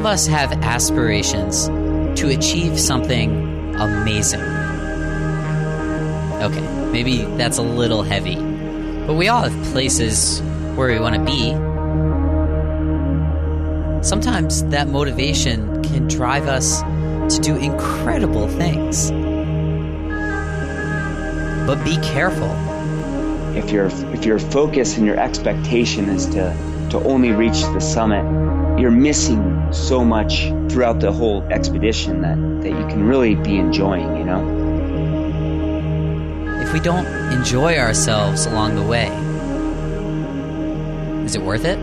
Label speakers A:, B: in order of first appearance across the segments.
A: of us have aspirations to achieve something amazing. Okay, maybe that's a little heavy, but we all have places where we want to be. Sometimes that motivation can drive us to do incredible things. But be careful.
B: If your focus and your expectation is to only reach the summit, you're missing so much throughout the whole expedition that you can really be enjoying, you know?
A: If we don't enjoy ourselves along the way, is it worth it?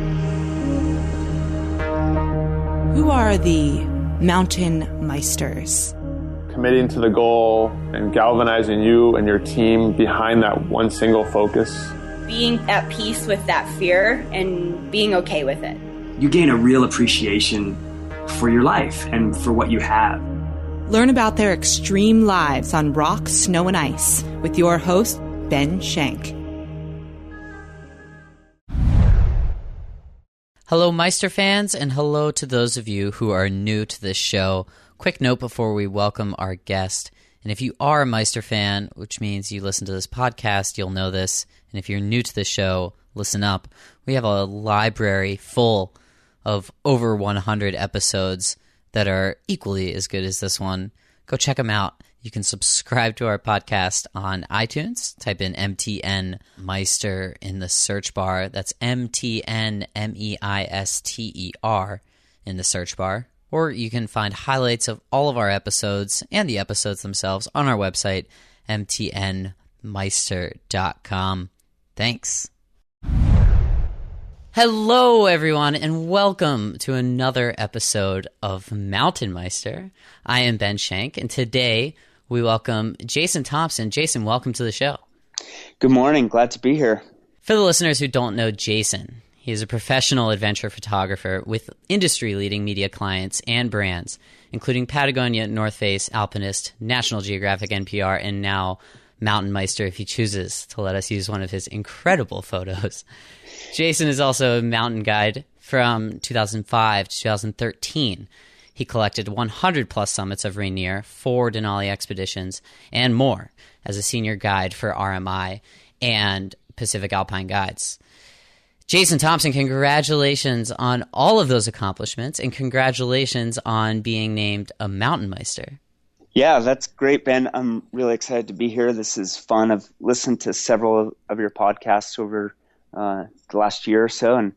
C: Who are the Mountainmeisters?
D: Committing to the goal and galvanizing you and your team behind that one single focus.
E: Being at peace with that fear and being okay with it.
F: You gain a real appreciation for your life and for what you have.
C: Learn about their extreme lives on rock, snow, and ice with your host, Ben Shank.
A: Hello, Meister fans, and hello to those of you who are new to this show. Quick note before we welcome our guest. And if you are a Meister fan, which means you listen to this podcast, you'll know this. And if you're new to the show, listen up. We have a library full of over 100 episodes that are equally as good as this one. Go check them out. You can subscribe to our podcast on iTunes. Type in MTNmeister in the search bar. That's MTNmeister in the search bar. Or you can find highlights of all of our episodes and the episodes themselves on our website, MTNmeister.com. Thanks. Hello, everyone, and welcome to another episode of Mountainmeister. I am Ben Shank, and today we welcome Jason Thompson. Jason, welcome to the show.
B: Good morning. Glad to be here.
A: For the listeners who don't know Jason, he is a professional adventure photographer with industry-leading media clients and brands, including Patagonia, North Face, Alpinist, National Geographic, NPR, and now MountainMeister if he chooses to let us use one of his incredible photos. Jason is also a mountain guide from 2005 to 2013. He collected 100-plus summits of Rainier, 4 Denali expeditions, and more as a senior guide for RMI and Pacific Alpine Guides. Jason Thompson, congratulations on all of those accomplishments, and congratulations on being named a Mountainmeister.
B: Yeah, that's great, Ben. I'm really excited to be here. This is fun. I've listened to several of your podcasts over the last year or so, and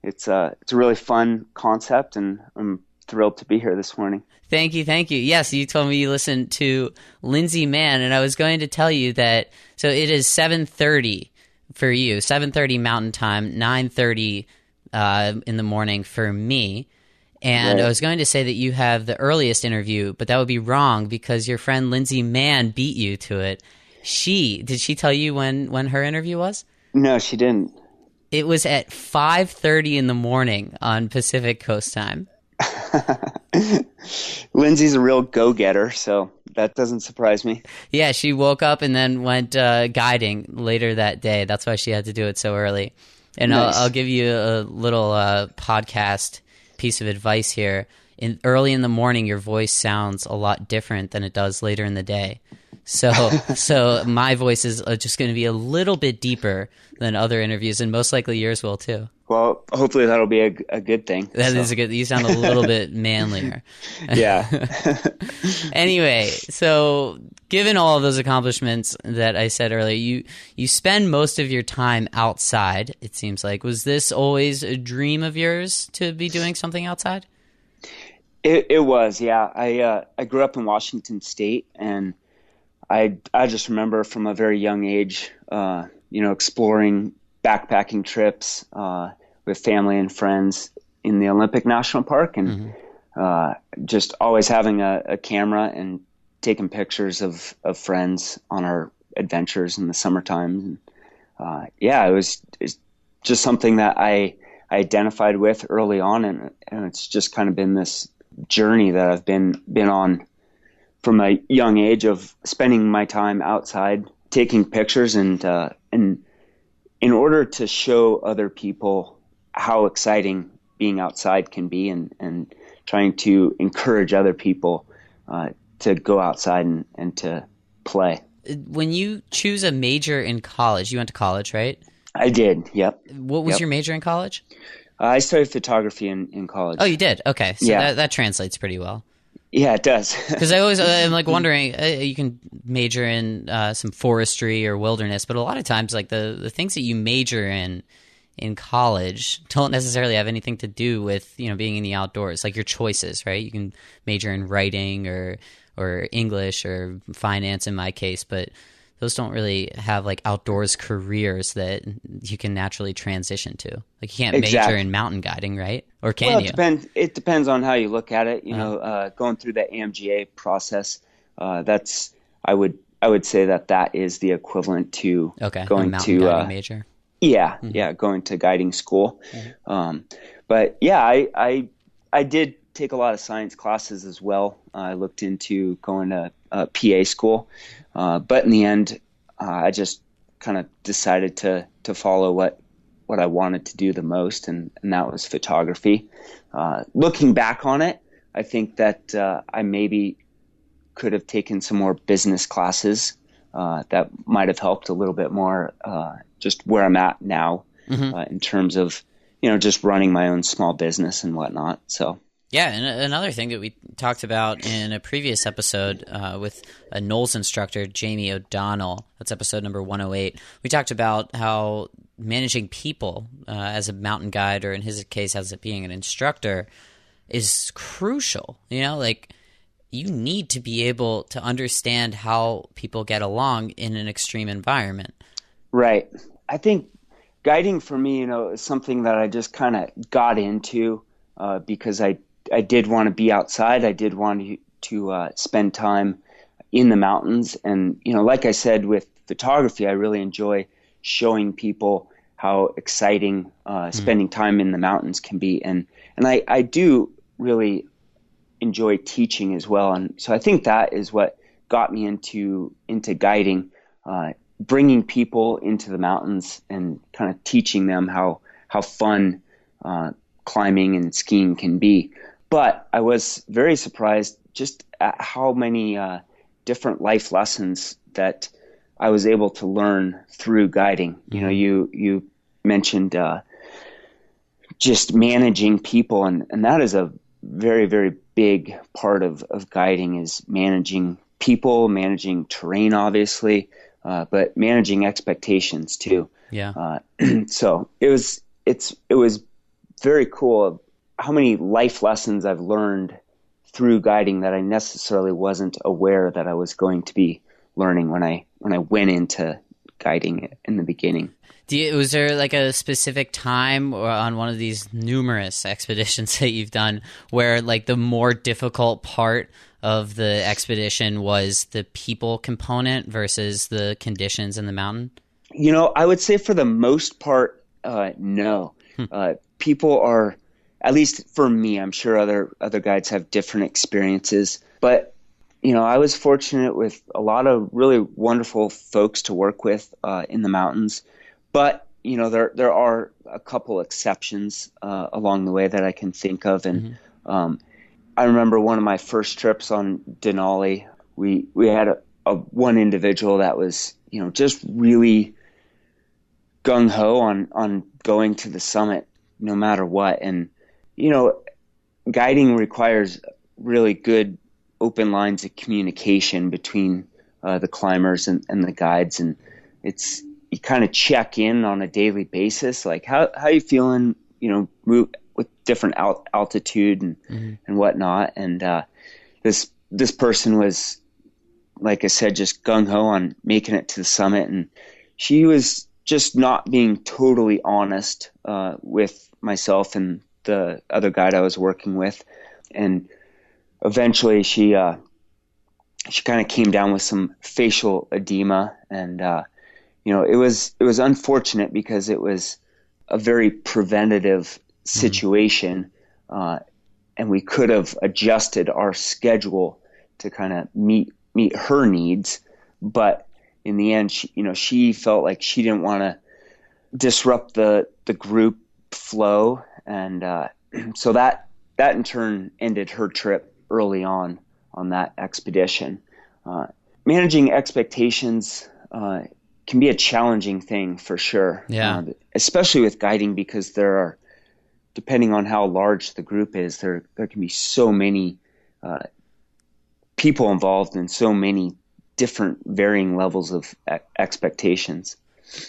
B: it's a really fun concept, and I'm thrilled to be here this morning.
A: Thank you. Yes, you told me you listened to Lindsay Mann, and I was going to tell you that, so it is 7:30 for you, 7:30 Mountain Time, 9:30 in the morning for me. And right. I was going to say that you have the earliest interview, but that would be wrong because your friend Lindsay Mann beat you to it. Did she tell you when her interview was?
B: No, she didn't.
A: It was at 5:30 in the morning on Pacific Coast time.
B: Lindsay's a real go-getter, so that doesn't surprise me.
A: Yeah, she woke up and then went guiding later that day. That's why she had to do it so early. And nice. I'll give you a little podcast piece of advice here. Early in the morning, your voice sounds a lot different than it does later in the day. So my voice is just going to be a little bit deeper than other interviews, and most likely yours will too.
B: Well, hopefully that'll be a good thing.
A: That is a good. You sound a little bit manlier.
B: Yeah.
A: Anyway, so given all of those accomplishments that I said earlier, you spend most of your time outside. It seems like, was this always a dream of yours to be doing something outside?
B: It was, yeah. I grew up in Washington State, and I just remember from a very young age, exploring backpacking trips with family and friends in the Olympic National Park, and just always having a camera and taking pictures of friends on our adventures in the summertime. And, it's just something that I identified with early on, and it's just kind of been this journey that I've been on from a young age of spending my time outside, taking pictures, and in order to show other people how exciting being outside can be, and trying to encourage other people to go outside and to play.
A: When you choose a major in college, you went to college, right?
B: I did. Yep.
A: What was your major in college?
B: I studied photography in college.
A: Oh, you did? Okay. So
B: yeah.
A: that translates pretty well.
B: Yeah, it does.
A: Because I'm like wondering, you can major in some forestry or wilderness, but a lot of times like the things that you major in college don't necessarily have anything to do with, being in the outdoors, like your choices, right? You can major in writing or English or finance in my case, but those don't really have like outdoors careers that you can naturally transition to. Like you can't major in mountain guiding, right? Or can you?
B: It depends on how you look at it. Going through the AMGA process, I would say that is the equivalent to going to
A: guiding major.
B: Yeah, going to guiding school. Mm-hmm. But yeah, I did take a lot of science classes as well. I looked into going to PA school, but in the end, I just kind of decided to follow what I wanted to do the most, and that was photography. Looking back on it, I think that I maybe could have taken some more business classes that might have helped a little bit more just where I'm at now in terms of, just running my own small business and whatnot. So.
A: Yeah, and another thing that we talked about in a previous episode with a Knowles instructor, Jamie O'Donnell, that's episode number 108, we talked about how managing people as a mountain guide, or in his case as it being an instructor, is crucial. Like you need to be able to understand how people get along in an extreme environment. Right.
B: I think guiding for me, is something that I just kind of got into because I did want to be outside. I did want to spend time in the mountains. And, like I said, with photography, I really enjoy showing people how exciting spending time in the mountains can be. And I do really enjoy teaching as well. And so I think that is what got me into guiding, bringing people into the mountains and kind of teaching them how fun climbing and skiing can be. But I was very surprised just at how many different life lessons that I was able to learn through guiding. You mentioned just managing people, and that is a very, very big part of guiding, is managing people, managing terrain, obviously, but managing expectations too.
A: Yeah.
B: So it was very cool how many life lessons I've learned through guiding that I necessarily wasn't aware that I was going to be learning when I went into guiding in the beginning.
A: Was there like a specific time or on one of these numerous expeditions that you've done where like the more difficult part of the expedition was the people component versus the conditions in the mountain?
B: I would say for the most part, no. People are, at least for me, I'm sure other guides have different experiences, but I was fortunate with a lot of really wonderful folks to work with in the mountains. But there are a couple exceptions along the way that I can think of, and I remember one of my first trips on Denali. We had a one individual that was just really gung ho on going to the summit no matter what, and guiding requires really good open lines of communication between the climbers and the guides, and you kind of check in on a daily basis, like how you feeling, move with different altitude and whatnot. And this person was, like I said, just gung ho on making it to the summit, and she was just not being totally honest with myself and the other guide I was working with. And eventually she kind of came down with some facial edema, and it was unfortunate because it was a very preventative situation, and we could have adjusted our schedule to kind of meet her needs, but in the end, she felt like she didn't want to disrupt the group flow, and so that that in turn ended her trip early on that expedition. Managing expectations can be a challenging thing for sure.
A: Yeah.
B: Especially with guiding, because there are, depending on how large the group is, there can be so many people involved and so many different varying levels of expectations.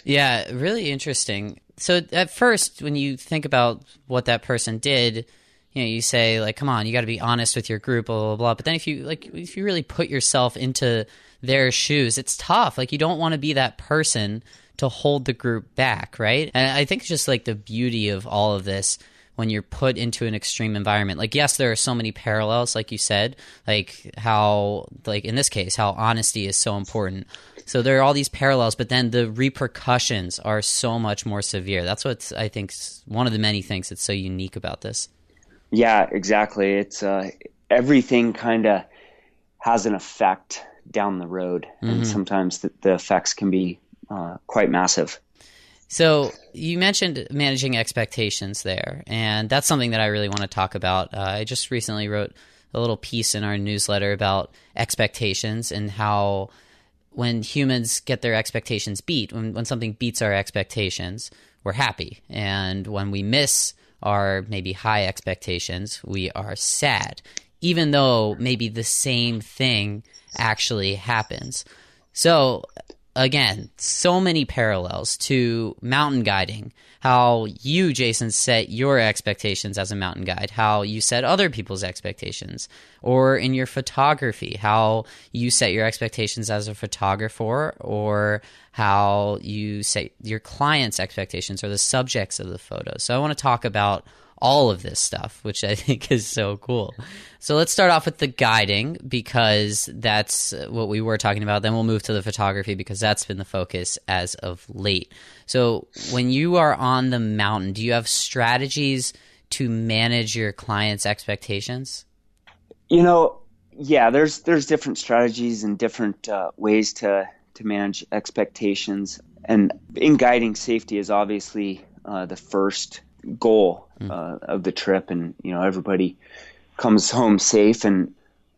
A: Yeah, really interesting. So at first, when you think about what that person did, you say like, come on, you got to be honest with your group, blah, blah, blah. But then if you really put yourself into their shoes, it's tough. Like, you don't want to be that person to hold the group back, right? And I think just like the beauty of all of this, when you're put into an extreme environment, like, yes, there are so many parallels, like you said, like how, like in this case, how honesty is so important. So there are all these parallels, but then the repercussions are so much more severe. That's what I think one of the many things that's so unique about this.
B: Yeah, exactly. It's everything kind of has an effect down the road, and sometimes the effects can be quite massive.
A: So you mentioned managing expectations there, and that's something that I really want to talk about. I just recently wrote a little piece in our newsletter about expectations and how when humans get their expectations beat, when something beats our expectations, we're happy. And when we miss our maybe high expectations, we are sad, even though maybe the same thing actually happens. So again, so many parallels to mountain guiding, how you, Jason, set your expectations as a mountain guide, how you set other people's expectations, or in your photography, how you set your expectations as a photographer, or how you set your clients' expectations or the subjects of the photos. So I want to talk about all of this stuff, which I think is so cool. So let's start off with the guiding, because that's what we were talking about. Then we'll move to the photography, because that's been the focus as of late. So when you are on the mountain, do you have strategies to manage your clients' expectations?
B: Yeah, there's different strategies and different ways to manage expectations. And in guiding, safety is obviously the first goal of the trip, and everybody comes home safe, and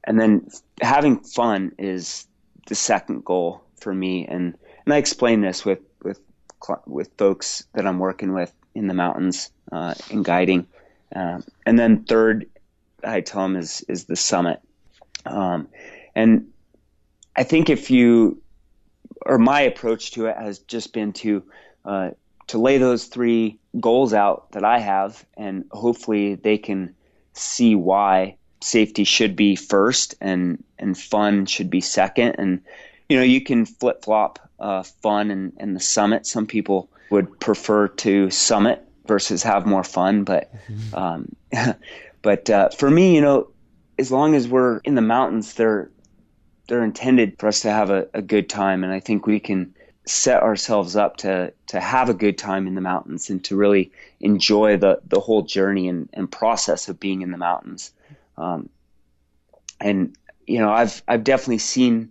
B: then having fun is the second goal for me, and I explain this with folks that I'm working with in the mountains in guiding, and then third, I tell them is the summit, and I think my approach to it has just been to lay those three goals out that I have, and hopefully they can see why safety should be first and fun should be second. And, you can flip-flop fun and the summit. Some people would prefer to summit versus have more fun. But for me, as long as we're in the mountains, they're intended for us to have a good time. And I think we can set ourselves up to have a good time in the mountains and to really enjoy the whole journey and process of being in the mountains. And I've definitely seen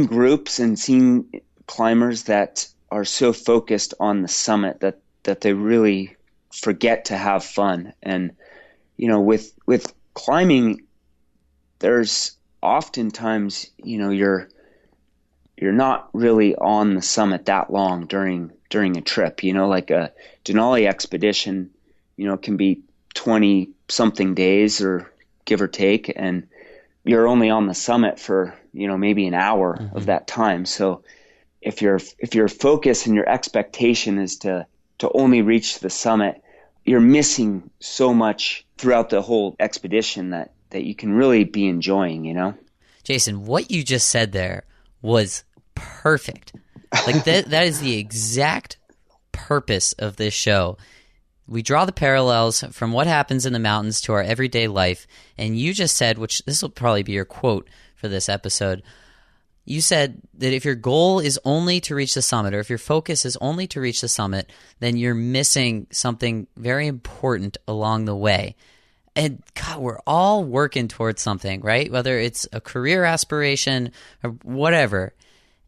B: groups and seen climbers that are so focused on the summit that they really forget to have fun. And with climbing, there's oftentimes you're not really on the summit that long during a trip, like a Denali expedition, can be 20 something days or give or take. And you're only on the summit for, maybe an hour of that time. So if your focus and your expectation is to only reach the summit, you're missing so much throughout the whole expedition that you can really be enjoying,
A: Jason, what you just said there was perfect. Like that is the exact purpose of this show. We draw the parallels from what happens in the mountains to our everyday life. And you just said, which this will probably be your quote for this episode, you said that if your goal is only to reach the summit, or if your focus is only to reach the summit, then you're missing something very important along the way. And God, we're all working towards something, right? Whether it's a career aspiration or whatever.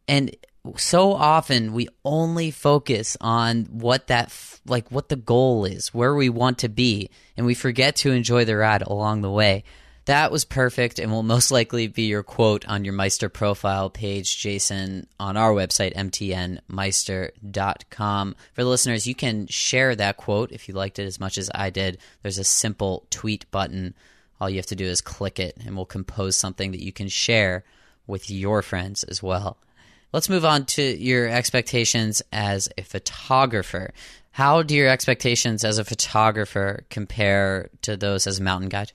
A: And so often we only focus on what the goal is, where we want to be, and we forget to enjoy the ride along the way. That was perfect and will most likely be your quote on your Meister profile page, Jason, on our website, MTNmeister.com. For the listeners, you can share that quote if you liked it as much as I did. There's a simple tweet button. All you have to do is click it, and we'll compose something that you can share with your friends as well. Let's move on to your expectations as a photographer. How do your expectations as a photographer compare to those as a mountain guide?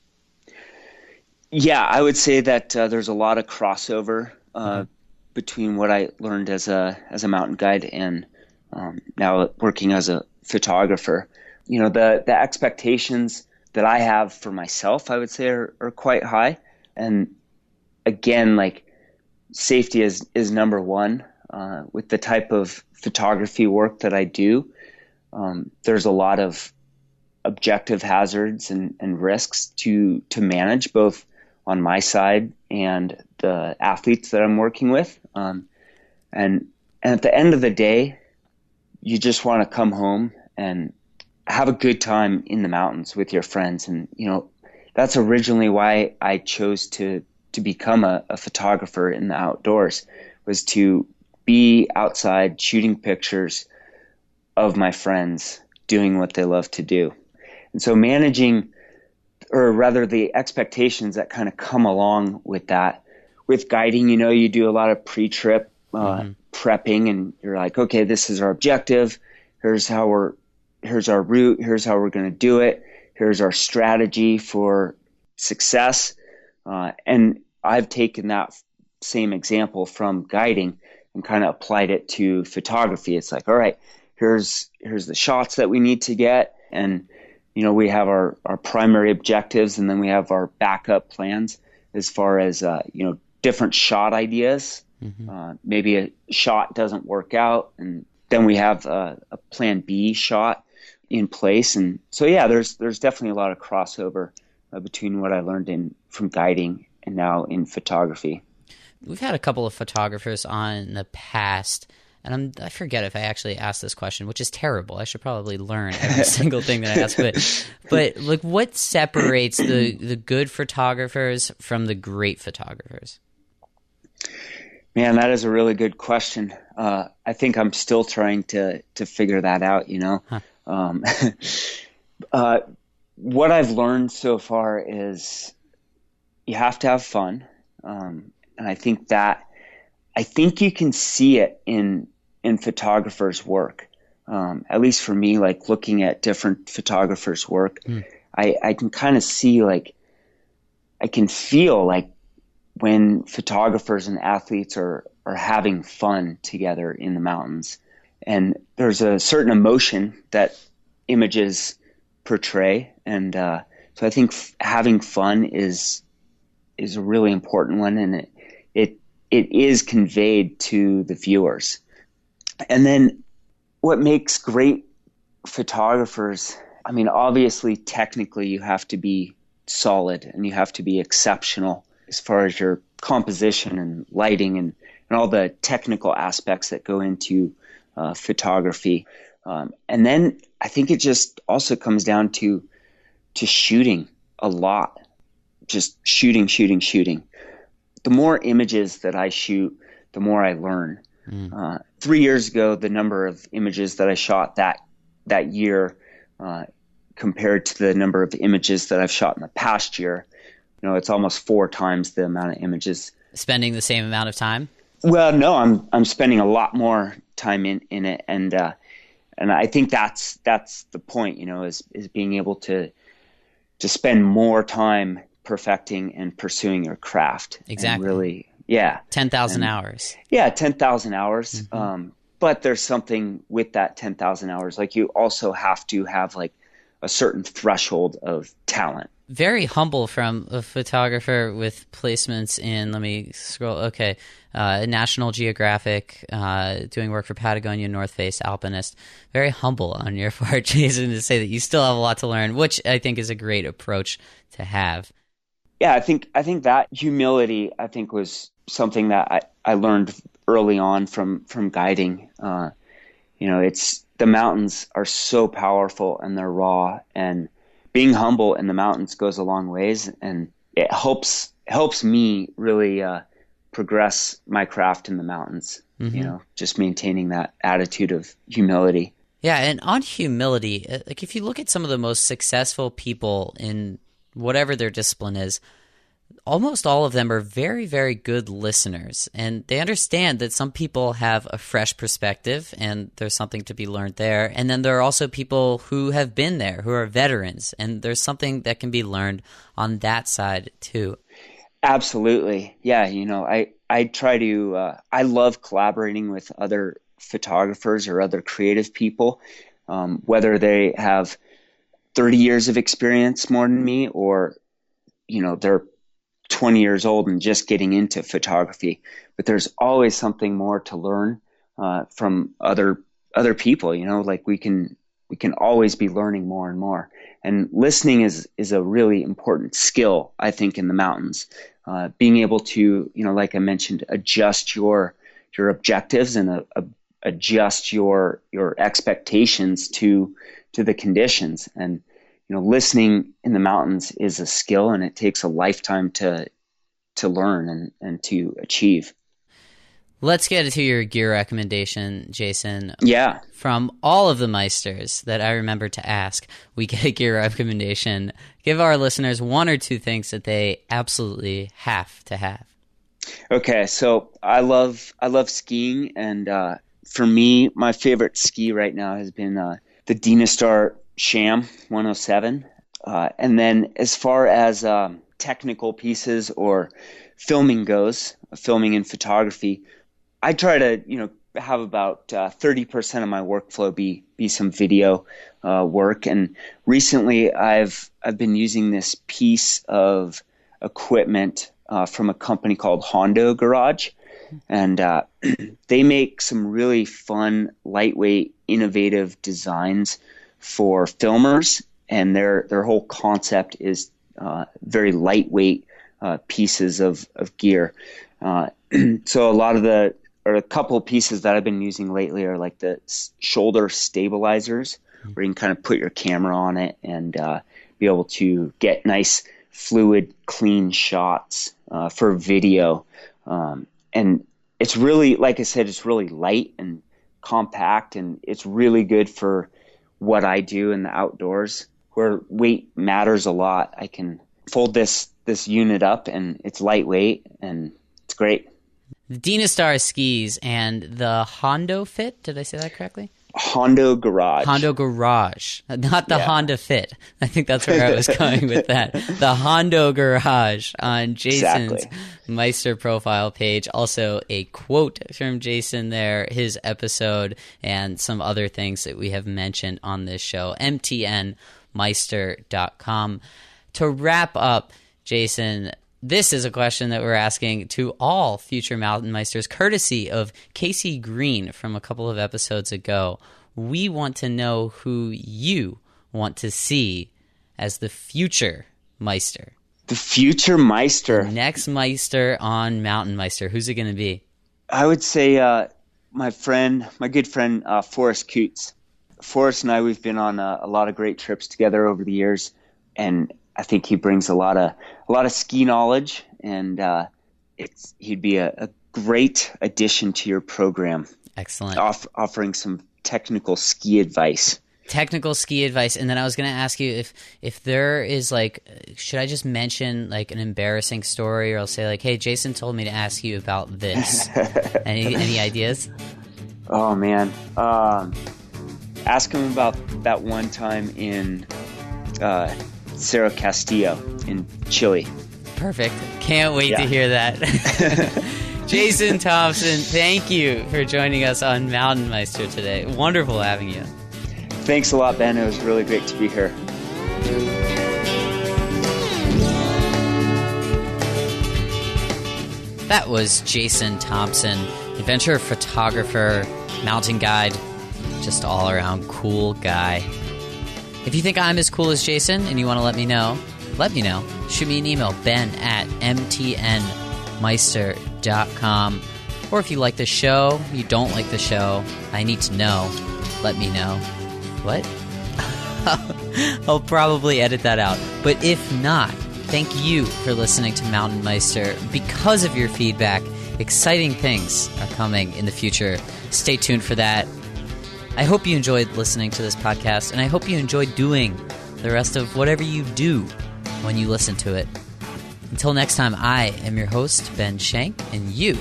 B: Yeah, I would say that there's a lot of crossover between what I learned as a mountain guide and now working as a photographer. You know, the expectations that I have for myself, I would say, are quite high. And again, like, safety is number one. With the type of photography work that I do, there's a lot of objective hazards and risks to manage, both on my side and the athletes that I'm working with. And at the end of the day, you just want to come home and have a good time in the mountains with your friends. And, you know, that's originally why I chose to become a photographer in the outdoors, was to be outside shooting pictures of my friends doing what they love to do. And so managing, or rather the expectations that kind of come along with that, with guiding, you know, you do a lot of pre-trip prepping, and you're like, okay, this is our objective. Here's our route. Here's how we're going to do it. Here's our strategy for success. And I've taken that same example from guiding and kind of applied it to photography. It's like, all right, here's the shots that we need to get. And, you know, we have our primary objectives, and then we have our backup plans as far as, you know, different shot ideas. Maybe a shot doesn't work out, and then we have a plan B shot in place. And so, yeah, there's definitely a lot of crossover between what I learned from guiding and now in photography.
A: We've had a couple of photographers on in the past, and I forget if I actually asked this question, which is terrible. I should probably learn every single thing that I ask. But like, what separates the good photographers from the great photographers?
B: Man, that is a really good question. I think I'm still trying to figure that out, you know. What I've learned so far is you have to have fun. And I think you can see it in photographers' work. At least for me, like looking at different photographers' work, I can kind of see, like, I can feel like when photographers and athletes are having fun together in the mountains. And there's a certain emotion that images portray. And so I think having fun is a really important one, and it is conveyed to the viewers. And then what makes great photographers, I mean, obviously, technically, you have to be solid and you have to be exceptional as far as your composition and lighting and all the technical aspects that go into photography. And then I think it just also comes down to shooting a lot, just shooting. The more images that I shoot, the more I learn. 3 years ago, the number of images that I shot that year compared to the number of images that I've shot in the past year, you know, it's almost 4 times the amount of images. Spending the same amount of time? Well, no, I'm spending a lot more time in it, and I think that's the point, you know, is being able to spend more time perfecting and pursuing your craft. Exactly. Really, yeah. 10,000 hours. Yeah, 10,000 hours. But there's something with that 10,000 hours. Like, you also have to have like a certain threshold of talent. Very humble from a photographer with placements in, let me scroll, okay, National Geographic, doing work for Patagonia, North Face, Alpinist. Very humble on your part, Jason, to say that you still have a lot to learn, which I think is a great approach to have. Yeah, I think that humility, I think, was something that I learned early on from guiding. It's the mountains are so powerful and they're raw, and being humble in the mountains goes a long ways, and it helps me really progress my craft in the mountains. Just maintaining that attitude of humility.
A: Yeah, and on humility, like if you look at some of the most successful people in whatever their discipline is, almost all of them are very, very good listeners, and they understand that some people have a fresh perspective and there's something to be learned there. And then there are also people who have been there, who are veterans, and there's something that can be learned on that side too.
B: Absolutely. Yeah. I try to, I love collaborating with other photographers or other creative people, whether they have 30 years of experience more than me, or, they're 20 years old and just getting into photography, but there's always something more to learn from other people. Like we can always be learning more and more. And listening is a really important skill, I think, in the mountains. Being able to, like I mentioned, adjust your objectives and adjust your expectations to the conditions. And listening in the mountains is a skill, and it takes a lifetime to learn and to achieve.
A: Let's get to your gear recommendation, Jason.
B: Yeah.
A: From all of the Meisters that I remember to ask, we get a gear recommendation. Give our listeners one or two things that they absolutely have to have.
B: Okay, so I love skiing, and for me, my favorite ski right now has been the Dynastar Sham 107. And then as far as technical pieces or filming goes, filming and photography, I try to, have about 30% of my workflow be some video work. And recently I've been using this piece of equipment from a company called Hondo Garage. And they make some really fun, lightweight, innovative designs for filmers, and their whole concept is very lightweight pieces of gear. So a couple of pieces that I've been using lately are like the shoulder stabilizers, where you can kind of put your camera on it and be able to get nice, fluid, clean shots for video. And it's really, like I said, it's really light and compact, and it's really good for what I do in the outdoors, where weight matters a lot. I can fold this unit up, and it's lightweight, and it's great.
A: The Dynastar skis and the Hondo Fit, did I say that correctly?
B: Hondo Garage.
A: Hondo Garage, not the Honda Fit. I think that's where I was going with that. The Hondo Garage on Jason's Meister profile page. Also a quote from Jason there, his episode, and some other things that we have mentioned on this show. MTNmeister.com. To wrap up, Jason, this is a question that we're asking to all future Mountain Meisters, courtesy of Casey Green from a couple of episodes ago. We want to know who you want to see as the future Meister.
B: The future Meister.
A: The next Meister on Mountain Meister. Who's it going to be?
B: I would say my good friend, Forrest Coots. Forrest and I, we've been on a lot of great trips together over the years, and I think he brings a lot of ski knowledge, and he'd be a great addition to your program.
A: Excellent.
B: Offering some technical ski advice.
A: And then I was going to ask you if there is should I just mention an embarrassing story, or I'll say hey, Jason told me to ask you about this. Any ideas?
B: Oh man, ask him about that one time in Cerro Castillo in Chile.
A: Perfect. Can't wait to hear that. Jason Thompson, thank you for joining us on Mountain Meister today. Wonderful having you.
B: Thanks a lot, Ben. It was really great to be here.
A: That was Jason Thompson, adventure photographer, mountain guide, just all around cool guy. If you think I'm as cool as Jason and you want to let me know. Shoot me an email, ben@mtnmeister.com. Or if you like the show, you don't like the show, I need to know. Let me know. What? I'll probably edit that out. But if not, thank you for listening to MTNmeister. Because of your feedback, exciting things are coming in the future. Stay tuned for that. I hope you enjoyed listening to this podcast, and I hope you enjoyed doing the rest of whatever you do when you listen to it. Until next time, I am your host, Ben Shank, and you